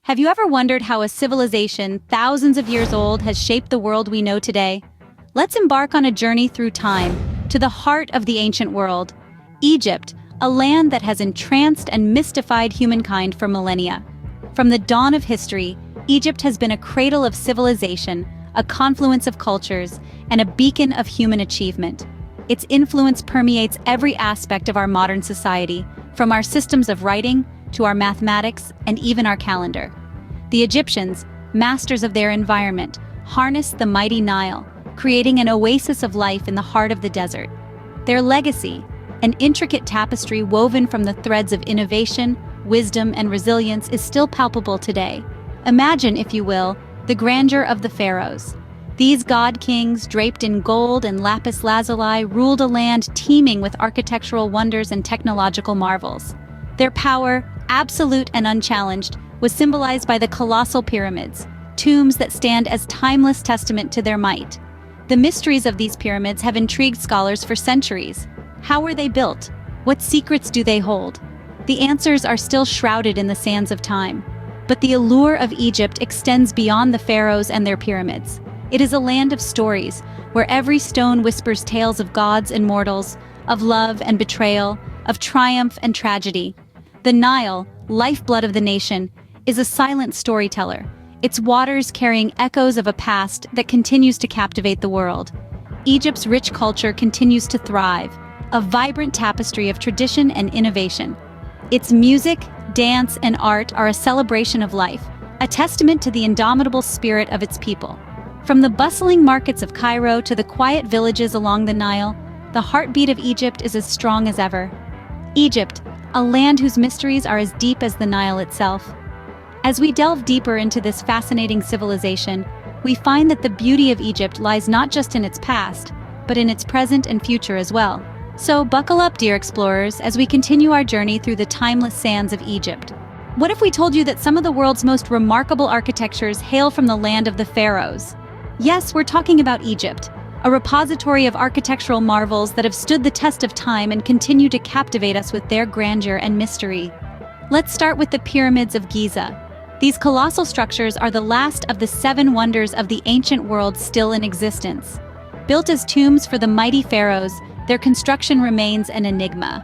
Have you ever wondered how a civilization thousands of years old has shaped the world we know today? Let's embark on a journey through time to the heart of the ancient world, Egypt, a land that has entranced and mystified humankind for millennia. From the dawn of history, Egypt has been a cradle of civilization, a confluence of cultures, and a beacon of human achievement. Its influence permeates every aspect of our modern society, from our systems of writing to our mathematics and even our calendar. The Egyptians, masters of their environment, harnessed the mighty Nile, creating an oasis of life in the heart of the desert. Their legacy, an intricate tapestry woven from the threads of innovation, wisdom, and resilience, is still palpable today. Imagine, if you will, the grandeur of the pharaohs. These god-kings, draped in gold and lapis lazuli, ruled a land teeming with architectural wonders and technological marvels. Their power, absolute and unchallenged, was symbolized by the colossal pyramids, tombs that stand as timeless testament to their might. The mysteries of these pyramids have intrigued scholars for centuries. How were they built? What secrets do they hold? The answers are still shrouded in the sands of time. But the allure of Egypt extends beyond the pharaohs and their pyramids. It is a land of stories, where every stone whispers tales of gods and mortals, of love and betrayal, of triumph and tragedy. The Nile, lifeblood of the nation, is a silent storyteller, its waters carrying echoes of a past that continues to captivate the world. Egypt's rich culture continues to thrive, a vibrant tapestry of tradition and innovation. Its music, dance, and art are a celebration of life, a testament to the indomitable spirit of its people. From the bustling markets of Cairo to the quiet villages along the Nile, the heartbeat of Egypt is as strong as ever. Egypt, a land whose mysteries are as deep as the Nile itself. As we delve deeper into this fascinating civilization, we find that the beauty of Egypt lies not just in its past, but in its present and future as well. So buckle up, dear explorers, as we continue our journey through the timeless sands of Egypt. What if we told you that some of the world's most remarkable architectures hail from the land of the pharaohs? Yes, we're talking about Egypt, a repository of architectural marvels that have stood the test of time and continue to captivate us with their grandeur and mystery. Let's start with the pyramids of Giza. These colossal structures are the last of the 7 wonders of the ancient world still in existence. Built as tombs for the mighty pharaohs, their construction remains an enigma.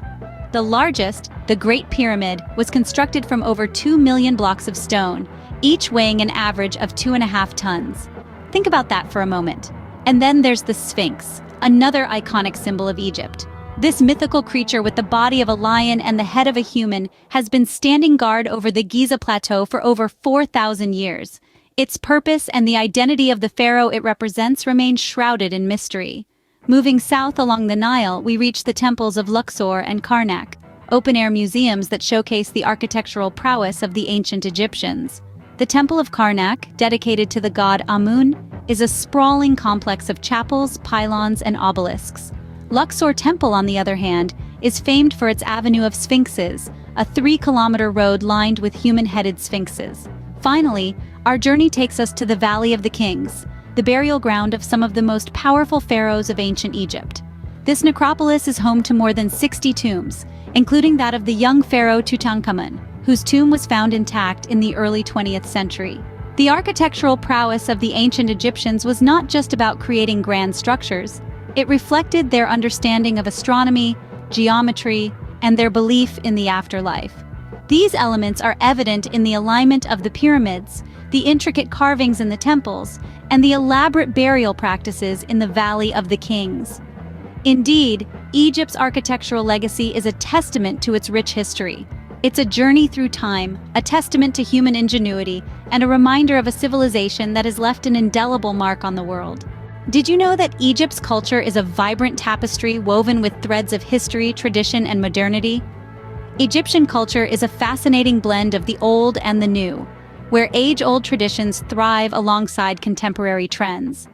The largest, the Great Pyramid, was constructed from over 2 million blocks of stone, each weighing an average of 2.5 tons. Think about that for a moment. And then there's the Sphinx, another iconic symbol of Egypt. This mythical creature with the body of a lion and the head of a human has been standing guard over the Giza Plateau for over 4,000 years. Its purpose and the identity of the pharaoh it represents remain shrouded in mystery. Moving south along the Nile, we reach the temples of Luxor and Karnak, open-air museums that showcase the architectural prowess of the ancient Egyptians. The Temple of Karnak, dedicated to the god Amun, is a sprawling complex of chapels, pylons, and obelisks. Luxor Temple, on the other hand, is famed for its avenue of sphinxes, a 3-kilometer road lined with human-headed sphinxes. Finally, our journey takes us to the Valley of the Kings, the burial ground of some of the most powerful pharaohs of ancient Egypt. This necropolis is home to more than 60 tombs, including that of the young pharaoh Tutankhamun, whose tomb was found intact in the early 20th century. The architectural prowess of the ancient Egyptians was not just about creating grand structures. It reflected their understanding of astronomy, geometry, and their belief in the afterlife. These elements are evident in the alignment of the pyramids, the intricate carvings in the temples, and the elaborate burial practices in the Valley of the Kings. Indeed, Egypt's architectural legacy is a testament to its rich history. It's a journey through time, a testament to human ingenuity, and a reminder of a civilization that has left an indelible mark on the world. Did you know that Egypt's culture is a vibrant tapestry woven with threads of history, tradition, and modernity? Egyptian culture is a fascinating blend of the old and the new, where age-old traditions thrive alongside contemporary trends.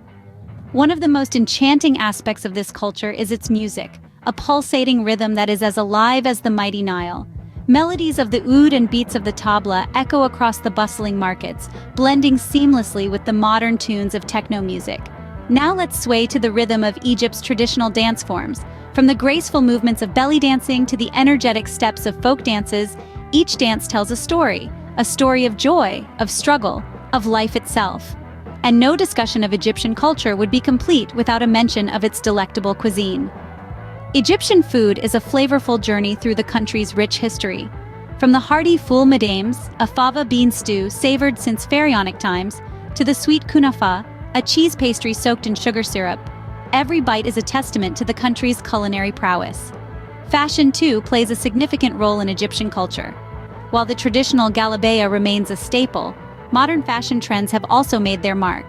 One of the most enchanting aspects of this culture is its music, a pulsating rhythm that is as alive as the mighty Nile. Melodies of the oud and beats of the tabla echo across the bustling markets, blending seamlessly with the modern tunes of techno music. Now let's sway to the rhythm of Egypt's traditional dance forms. From the graceful movements of belly dancing to the energetic steps of folk dances, each dance tells a story a story of joy, of struggle, of life itself. And no discussion of Egyptian culture would be complete without a mention of its delectable cuisine. Egyptian food is a flavorful journey through the country's rich history. From the hearty ful medames, a fava bean stew savored since pharaonic times, to the sweet kunafa, a cheese pastry soaked in sugar syrup, every bite is a testament to the country's culinary prowess. Fashion, too, plays a significant role in Egyptian culture. While the traditional galabeya remains a staple, modern fashion trends have also made their mark.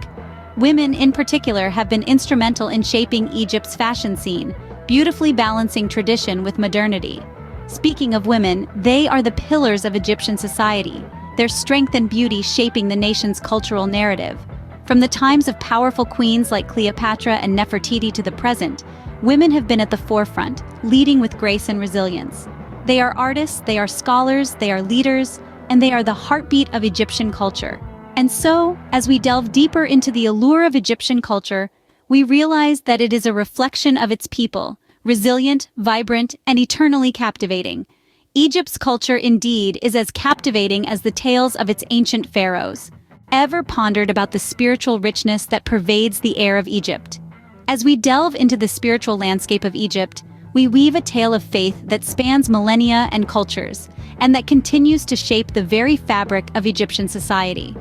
Women, in particular, have been instrumental in shaping Egypt's fashion scene, beautifully balancing tradition with modernity. Speaking of women, they are the pillars of Egyptian society, their strength and beauty shaping the nation's cultural narrative. From the times of powerful queens like Cleopatra and Nefertiti to the present, women have been at the forefront, leading with grace and resilience. They are artists, they are scholars, they are leaders, and they are the heartbeat of Egyptian culture. And so, as we delve deeper into the allure of Egyptian culture, we realize that it is a reflection of its people, resilient, vibrant, and eternally captivating. Egypt's culture indeed is as captivating as the tales of its ancient pharaohs. Ever pondered about the spiritual richness that pervades the air of Egypt? As we delve into the spiritual landscape of Egypt, we weave a tale of faith that spans millennia and cultures, and that continues to shape the very fabric of Egyptian society.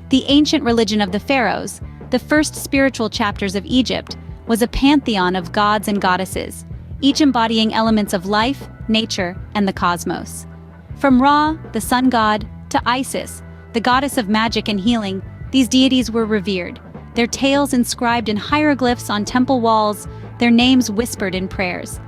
The ancient religion of the pharaohs, the first spiritual chapters of Egypt, was a pantheon of gods and goddesses, each embodying elements of life, nature, and the cosmos. From Ra, the sun god, to Isis, the goddess of magic and healing, these deities were revered, their tales inscribed in hieroglyphs on temple walls, their names whispered in prayers.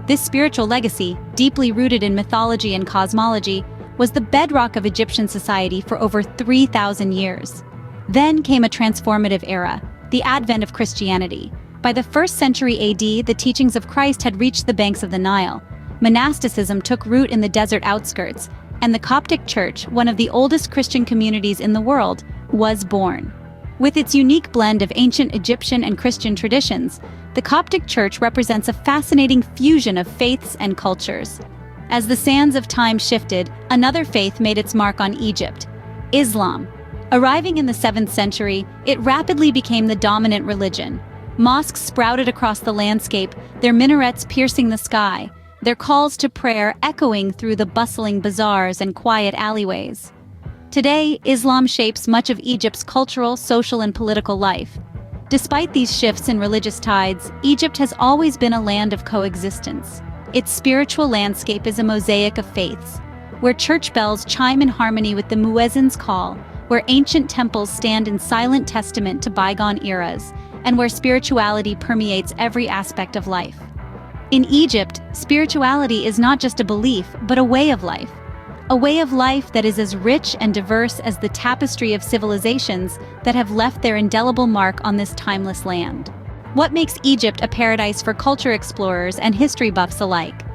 This spiritual legacy, deeply rooted in mythology and cosmology, was the bedrock of Egyptian society for over 3,000 years. Then came a transformative era, the advent of Christianity. By the 1st century AD, the teachings of Christ had reached the banks of the Nile. Monasticism took root in the desert outskirts, and the Coptic Church, one of the oldest Christian communities in the world, was born. With its unique blend of ancient Egyptian and Christian traditions, the Coptic Church represents a fascinating fusion of faiths and cultures. As the sands of time shifted, another faith made its mark on Egypt: Islam. Arriving in the 7th century, it rapidly became the dominant religion. Mosques sprouted across the landscape, their minarets piercing the sky, their calls to prayer echoing through the bustling bazaars and quiet alleyways. Today, Islam shapes much of Egypt's cultural, social, and political life. Despite these shifts in religious tides, Egypt has always been a land of coexistence. Its spiritual landscape is a mosaic of faiths, where church bells chime in harmony with the muezzin's call, where ancient temples stand in silent testament to bygone eras, and where spirituality permeates every aspect of life. In Egypt, spirituality is not just a belief, but a way of life. A way of life that is as rich and diverse as the tapestry of civilizations that have left their indelible mark on this timeless land. What makes Egypt a paradise for culture explorers and history buffs alike?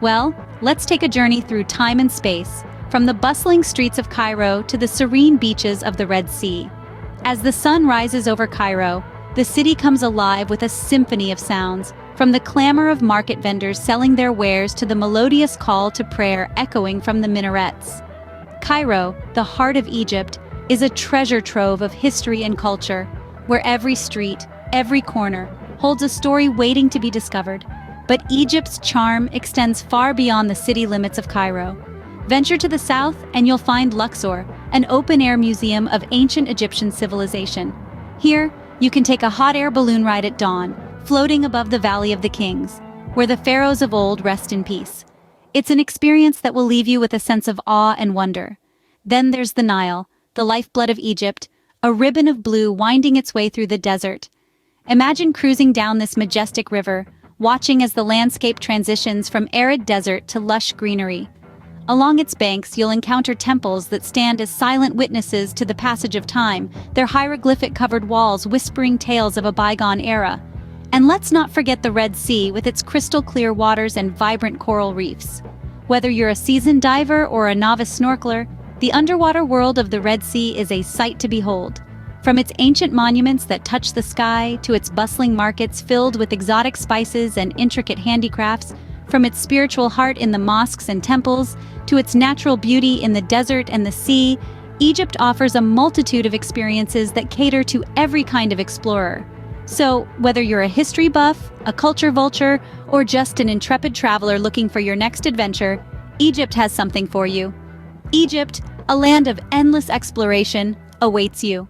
Well, let's take a journey through time and space, from the bustling streets of Cairo to the serene beaches of the Red Sea. As the sun rises over Cairo, the city comes alive with a symphony of sounds, from the clamor of market vendors selling their wares to the melodious call to prayer echoing from the minarets. Cairo, the heart of Egypt, is a treasure trove of history and culture, where every street, every corner, holds a story waiting to be discovered. But Egypt's charm extends far beyond the city limits of Cairo. Venture to the south and you'll find Luxor, an open-air museum of ancient Egyptian civilization. Here, you can take a hot air balloon ride at dawn, floating above the Valley of the Kings, where the pharaohs of old rest in peace. It's an experience that will leave you with a sense of awe and wonder. Then there's the Nile, the lifeblood of Egypt, a ribbon of blue winding its way through the desert. Imagine cruising down this majestic river, watching as the landscape transitions from arid desert to lush greenery. Along its banks, you'll encounter temples that stand as silent witnesses to the passage of time, their hieroglyphic-covered walls whispering tales of a bygone era. And let's not forget the Red Sea with its crystal-clear waters and vibrant coral reefs. Whether you're a seasoned diver or a novice snorkeler, the underwater world of the Red Sea is a sight to behold. From its ancient monuments that touch the sky to its bustling markets filled with exotic spices and intricate handicrafts, From its spiritual heart in the mosques and temples, to its natural beauty in the desert and the sea, Egypt offers a multitude of experiences that cater to every kind of explorer. So, whether you're a history buff, a culture vulture, or just an intrepid traveler looking for your next adventure, Egypt has something for you. Egypt, a land of endless exploration, awaits you.